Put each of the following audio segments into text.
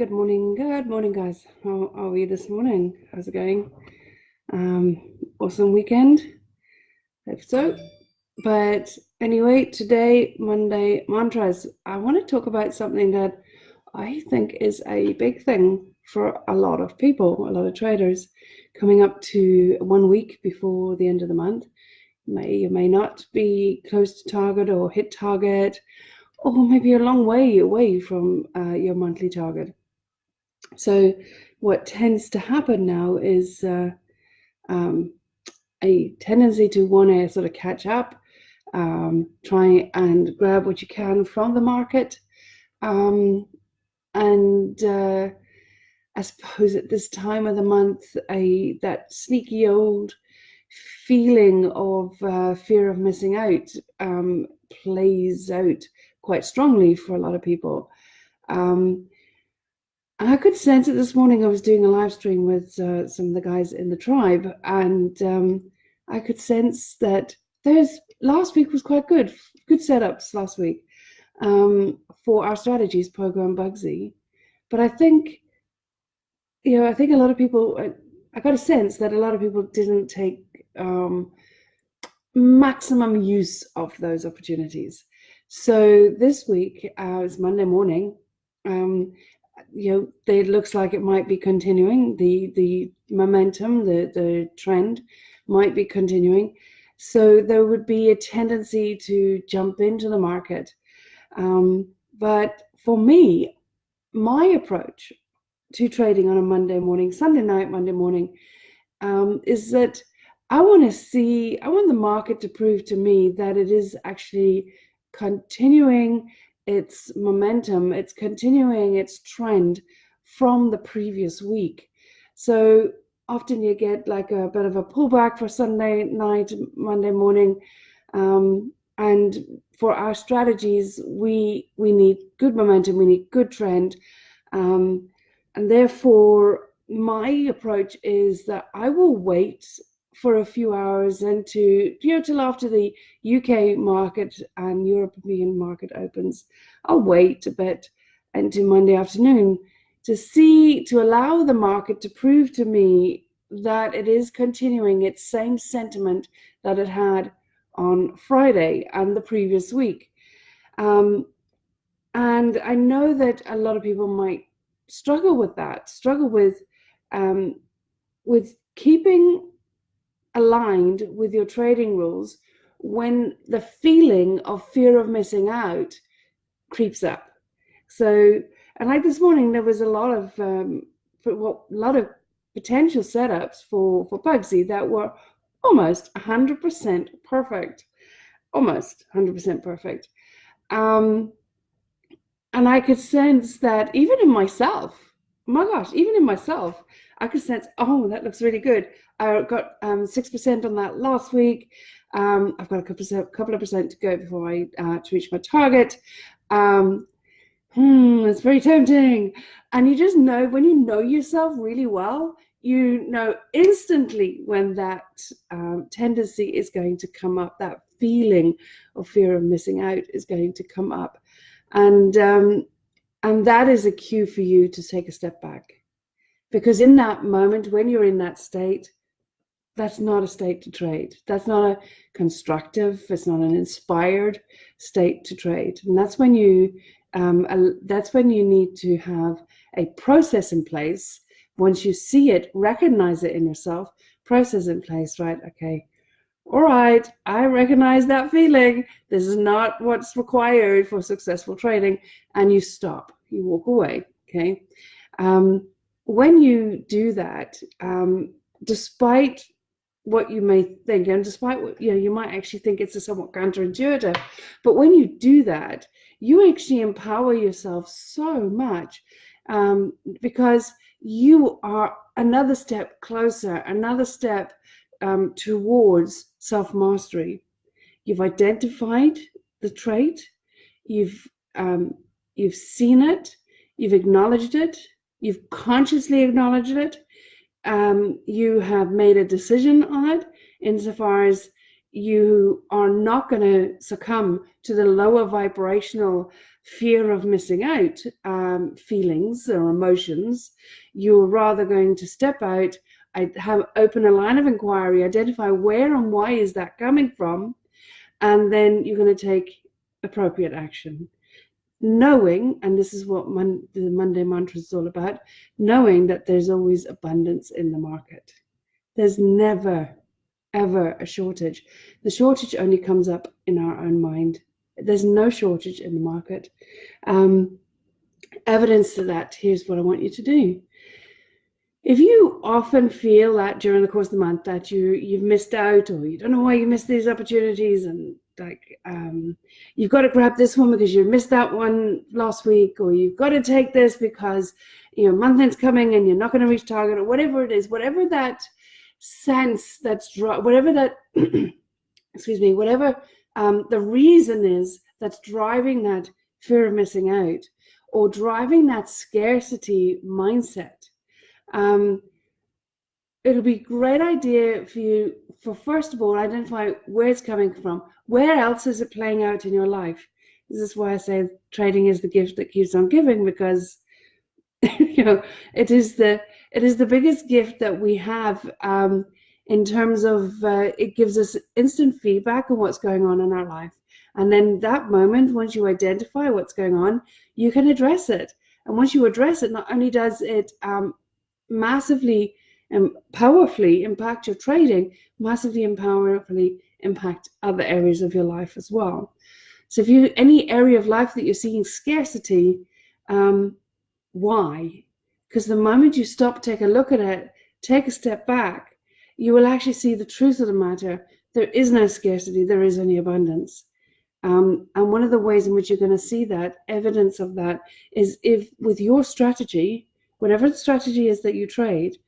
good morning, guys. How are we this morning? How's it going? Awesome weekend? Hope so. But anyway, today, Monday mantras, I want to talk about something that I think is a big thing for a lot of people, a lot of traders, coming up to 1 week before the end of the month. You may not be close to target or hit target, or maybe a long way away from your monthly target. So what tends to happen now is a tendency to want to sort of catch up, try and grab what you can from the market. I suppose at this time of the month, that sneaky old feeling of fear of missing out plays out quite strongly for a lot of people. I could sense it this morning. I was doing a live stream with some of the guys in the tribe, and I could sense that last week was quite good setups last week for our strategies program, Bugsy. But I think a lot of people, I got a sense that a lot of people didn't take maximum use of those opportunities. So this week, it's Monday morning. It looks like it might be continuing. The momentum, the trend might be continuing. So there would be a tendency to jump into the market. But for me, my approach to trading on a Monday morning, Sunday night, Monday morning, is that I want the market to prove to me that it is actually continuing its momentum, it's continuing its trend from the previous week. So often you get like a bit of a pullback for Sunday night, Monday morning. And for our strategies, we need good momentum, we need good trend. And therefore, my approach is that I will wait for a few hours and till after the UK market and European market opens. I'll wait a bit into Monday afternoon to allow the market to prove to me that it is continuing its same sentiment that it had on Friday and the previous week. And I know that a lot of people might struggle with keeping aligned with your trading rules when the feeling of fear of missing out creeps up. So, and like this morning, there was a lot of potential setups for Bugsy that were almost 100% perfect, almost 100% perfect. And I could sense that even in myself, I could sense, oh, that looks really good. I got 6% on that last week. I've got a couple of percent to go before I to reach my target. It's very tempting. And you just know, when you know yourself really well, you know instantly when that tendency is going to come up, that feeling of fear of missing out is going to come up. And that is a cue for you to take a step back. Because in that moment, when you're in that state, that's not a state to trade. That's not a constructive, it's not an inspired state to trade. And that's when you need to have a process in place. Once you see it, recognize it in yourself, process in place, right? Okay, all right, I recognize that feeling. This is not what's required for successful trading. And you stop, you walk away, okay? When you do that, despite what you may think, and despite what you might actually think it's a somewhat counterintuitive, but when you do that, you actually empower yourself so much, because you are another step closer, another step towards self-mastery. You've identified the trait, you've seen it, you've acknowledged it, you've consciously acknowledged it, you have made a decision on it insofar as you are not going to succumb to the lower vibrational fear of missing out feelings or emotions. You're rather going to step out, open a line of inquiry, identify where and why is that coming from, and then you're going to take appropriate action. Knowing, and this is what the Monday mantra is all about, knowing that there's always abundance in the market. There's never, ever a shortage. The shortage only comes up in our own mind. There's no shortage in the market. Evidence to that, here's what I want you to do. If you often feel that during the course of the month that you've missed out, or you don't know why you missed these opportunities, and you've got to grab this one because you missed that one last week, or you've got to take this because month end's coming and you're not going to reach target, or whatever it is, whatever that sense whatever that excuse me, whatever the reason is that's driving that fear of missing out or driving that scarcity mindset, it'll be a great idea for you for, first of all, identify where it's coming from. Where else is it playing out in your life? This is why I say trading is the gift that keeps on giving, because it is the biggest gift that we have, in terms of it gives us instant feedback on what's going on in our life. And then that moment, once you identify what's going on, you can address it. And once you address it, not only does it massively and powerfully impact your trading, massively and powerfully impact other areas of your life as well. So if any area of life that you're seeing scarcity, why? Because the moment you stop, take a look at it, take a step back, you will actually see the truth of the matter. There is no scarcity, there is only abundance. And one of the ways in which you're going to see that, evidence of that, is if with your strategy, whatever the strategy is that you trade,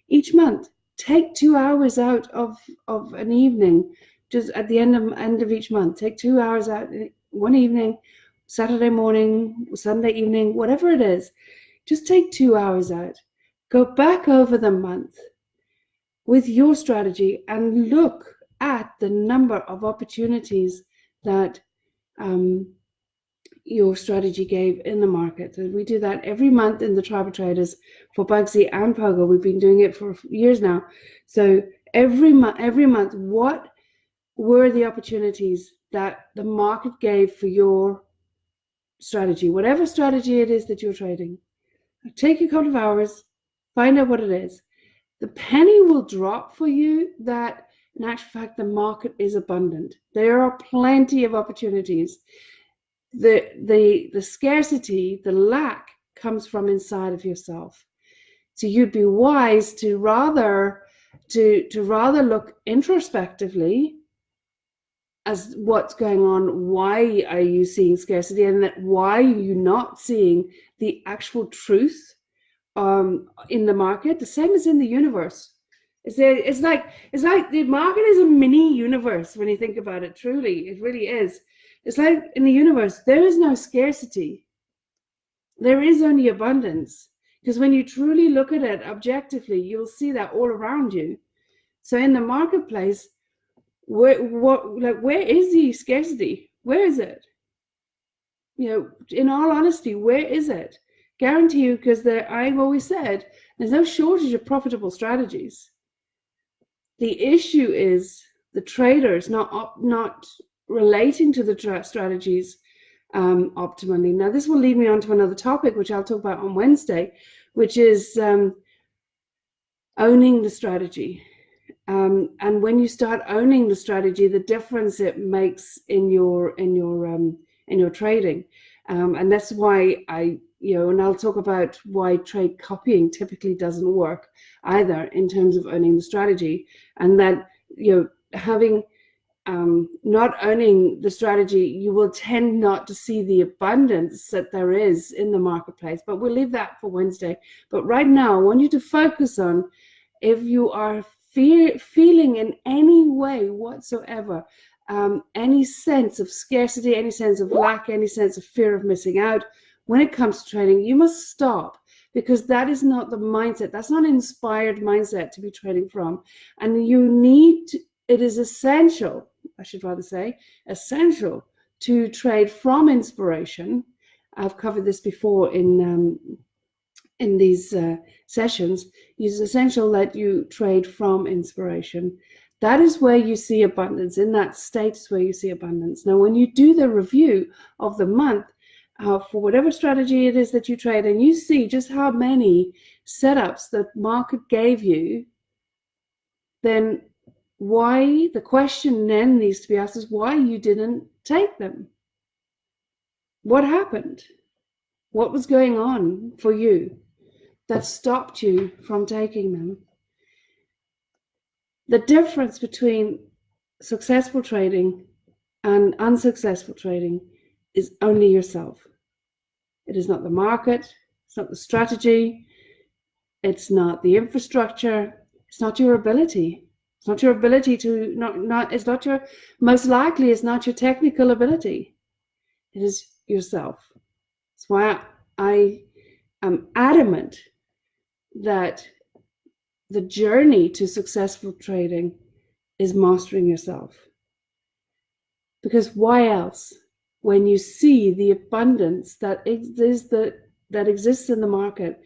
each month, take 2 hours out of an evening, just at the end of each month. Take 2 hours out one evening, Saturday morning, Sunday evening, whatever it is. Just take 2 hours out. Go back over the month with your strategy and look at the number of opportunities that your strategy gave in the market. And we do that every month in the Tribal Traders for Bugsy and Pogo. We've been doing it for years now. So every month, what were the opportunities that the market gave for your strategy, whatever strategy it is that you're trading? Take a couple of hours, find out what it is. The penny will drop for you that, in actual fact, the market is abundant. There are plenty of opportunities. The scarcity, the lack, comes from inside of yourself. So you'd be wise to rather look introspectively as what's going on. Why are you seeing scarcity, and that why are you not seeing the actual truth in the market? The same as in the universe. It's like the market is a mini universe when you think about it. Truly, it really is. It's like in the universe, there is no scarcity. There is only abundance. Because when you truly look at it objectively, you'll see that all around you. So in the marketplace, where is the scarcity? Where is it? In all honesty, where is it? Guarantee you, because I've always said there's no shortage of profitable strategies. The issue is the traders not relating to the strategies optimally. Now, this will lead me on to another topic, which I'll talk about on Wednesday, which is owning the strategy. And when you start owning the strategy, the difference it makes in your trading, and that's why and I'll talk about why trade copying typically doesn't work either in terms of owning the strategy, and that having not owning the strategy, you will tend not to see the abundance that there is in the marketplace. But we'll leave that for Wednesday. But right now, I want you to focus on, if you are feeling in any way whatsoever any sense of scarcity, any sense of lack, any sense of fear of missing out when it comes to trading, you must stop, because that is not the mindset. That's not an inspired mindset to be trading from. And it is essential, I should rather say, essential to trade from inspiration. I've covered this before in these sessions. It's essential that you trade from inspiration. That is where you see abundance. In that state is where you see abundance. Now, when you do the review of the month, for whatever strategy it is that you trade, and you see just how many setups the market gave you, then the question then needs to be asked is why you didn't take them. What happened? What was going on for you that stopped you from taking them? The difference between successful trading and unsuccessful trading is only yourself. It is not the market, it's not the strategy, it's not the infrastructure, it's not your ability. It's not your ability to it's not your, most likely it's not your technical ability. It is yourself. That's why I am adamant that the journey to successful trading is mastering yourself. Because why else, when you see the abundance that exists in the market,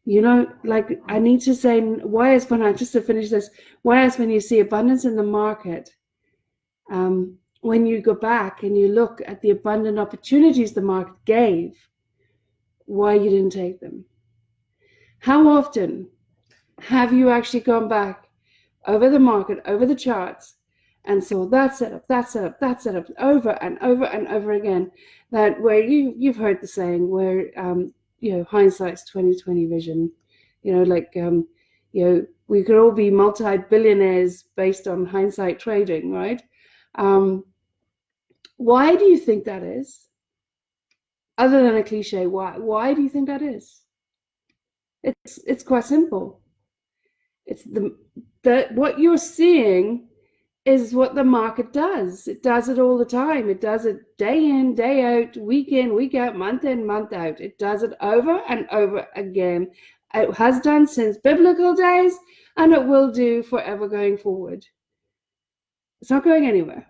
like I need to say, just to finish this, why else when you see abundance in the market, when you go back and you look at the abundant opportunities the market gave, why you didn't take them? How often have you actually gone back over the market, over the charts, and saw that setup, over and over and over again? That where you've heard the saying where hindsight's 20/20 vision. We could all be multi-billionaires based on hindsight trading, right? Why do you think that is? Other than a cliche, why do you think that is? It's quite simple. It's what you're seeing is what the market does. It does it all the time. It does it day in, day out, week in, week out, month in, month out. It does it over and over again. It has done since biblical days, and it will do forever going forward. It's not going anywhere.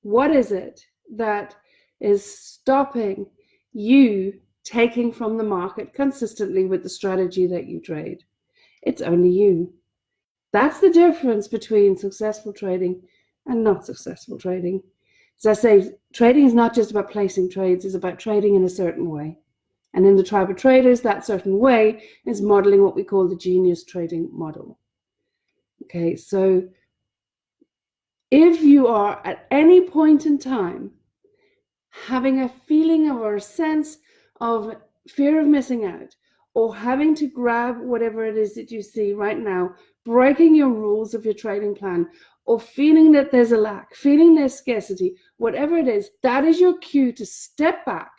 What is it that is stopping you taking from the market consistently with the strategy that you trade? It's only you. That's the difference between successful trading and not successful trading. As I say, trading is not just about placing trades, it's about trading in a certain way. And in the tribe of traders, that certain way is modeling what we call the genius trading model. Okay, so if you are at any point in time having a feeling or a sense of fear of missing out, or having to grab whatever it is that you see right now, breaking your rules of your trading plan, or feeling that there's a lack, feeling there's scarcity, whatever it is, that is your cue to step back.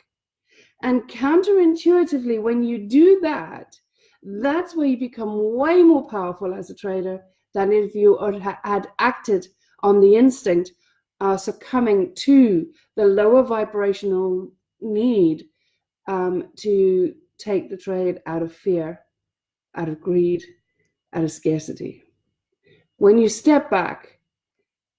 And counterintuitively, when you do that, that's where you become way more powerful as a trader than if you had acted on the instinct, succumbing to the lower vibrational need to take the trade out of fear, out of greed, out of scarcity. When you step back,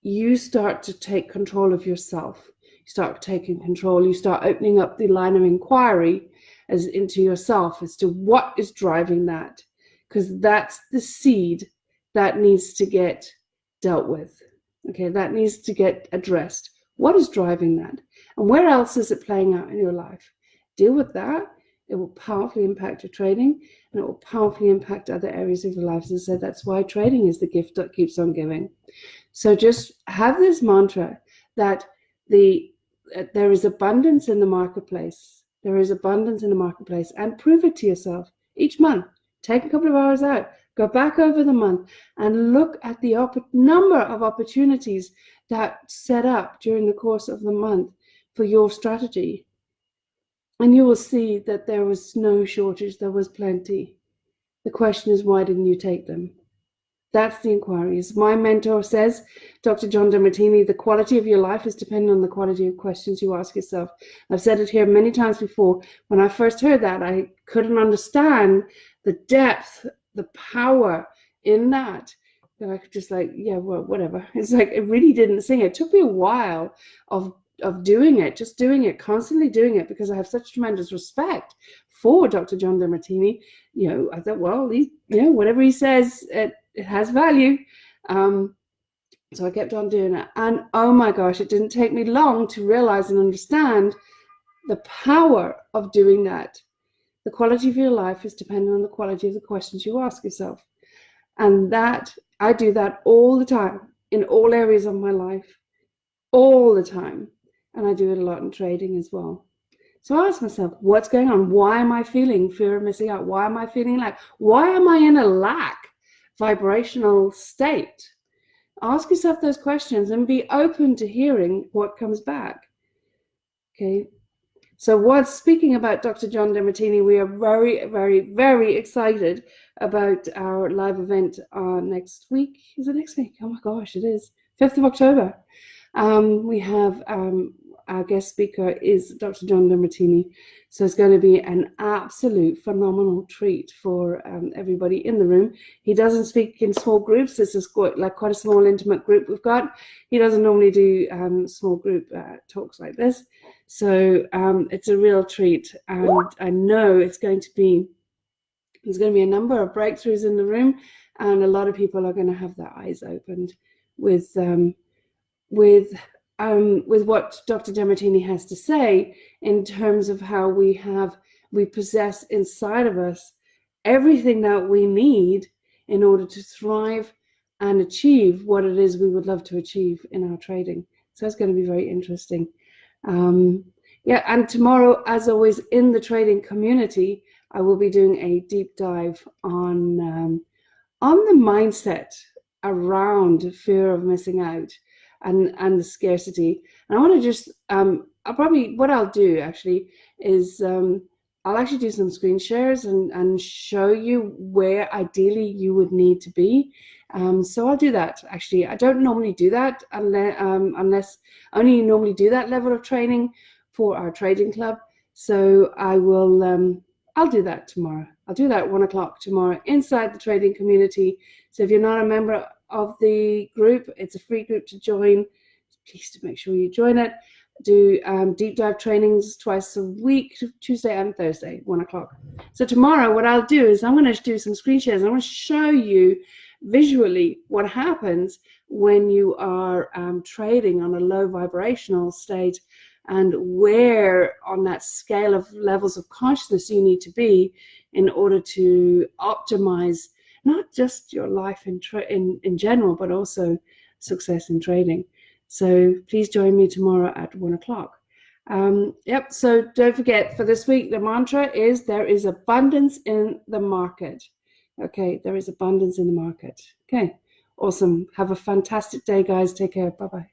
you start to take control of yourself. You start taking control. You start opening up the line of inquiry into yourself as to what is driving that, because that's the seed that needs to get dealt with. Okay, that needs to get addressed. What is driving that? And where else is it playing out in your life? Deal with that. It will powerfully impact your trading, and it will powerfully impact other areas of your life. As I said, that's why trading is the gift that keeps on giving. So just have this mantra that there is abundance in the marketplace. There is abundance in the marketplace, and prove it to yourself each month. Take a couple of hours out, go back over the month, and look at the number of opportunities that set up during the course of the month for your strategy. And you will see that there was no shortage, there was plenty. The question is, why didn't you take them? That's the inquiry. As my mentor says, Dr. John DeMartini, the quality of your life is dependent on the quality of questions you ask yourself. I've said it here many times before. When I first heard that, I couldn't understand the depth, the power in that. that I could just like, yeah, well, whatever. It's like it really didn't sing. It took me a while of doing it, just doing it, constantly doing it, because I have such tremendous respect for Dr. John Demartini. I thought, well, whatever he says, it has value. So I kept on doing it. And oh my gosh, it didn't take me long to realize and understand the power of doing that. The quality of your life is dependent on the quality of the questions you ask yourself. And that I do that all the time in all areas of my life, all the time. And I do it a lot in trading as well. So I ask myself, what's going on? Why am I feeling fear of missing out? Why am I feeling lack? Why am I in a lack vibrational state? Ask yourself those questions and be open to hearing what comes back. Okay. So speaking about Dr. John Demartini, we are very, very, very excited about our live event next week. Is it next week? Oh my gosh, it is 5th of October. We have our guest speaker is Dr. John Demartini. So it's going to be an absolute phenomenal treat for everybody in the room. He doesn't speak in small groups. This is quite a small, intimate group we've got. He doesn't normally do small group talks like this. So it's a real treat. And I know there's going to be a number of breakthroughs in the room, and a lot of people are going to have their eyes opened with what Dr. Demartini has to say in terms of how we possess inside of us everything that we need in order to thrive and achieve what it is we would love to achieve in our trading. So it's going to be very interesting. And tomorrow, as always, in the trading community, I will be doing a deep dive on the mindset around fear of missing out and the scarcity. And I want to just what I'll do actually is I'll actually do some screen shares and show you where ideally you would need to be. So I'll do that. Actually, I don't normally do that unless I only normally do that level of training for our trading club. So I will I'll do that tomorrow. I'll do that at 1 o'clock tomorrow inside the trading community. So if you're not a member of the group, it's a free group to join. Please to make sure you join it. Do deep dive trainings twice a week, Tuesday and Thursday, 1 o'clock. So tomorrow what I'll do is I'm going to do some screen shares. I'm going to show you visually what happens when you are trading on a low vibrational state, and where on that scale of levels of consciousness you need to be in order to optimize not just your life in general, but also success in trading. So please join me tomorrow at 1 o'clock. So don't forget, for this week, the mantra is there is abundance in the market. Okay, there is abundance in the market. Okay, awesome. Have a fantastic day, guys. Take care. Bye-bye.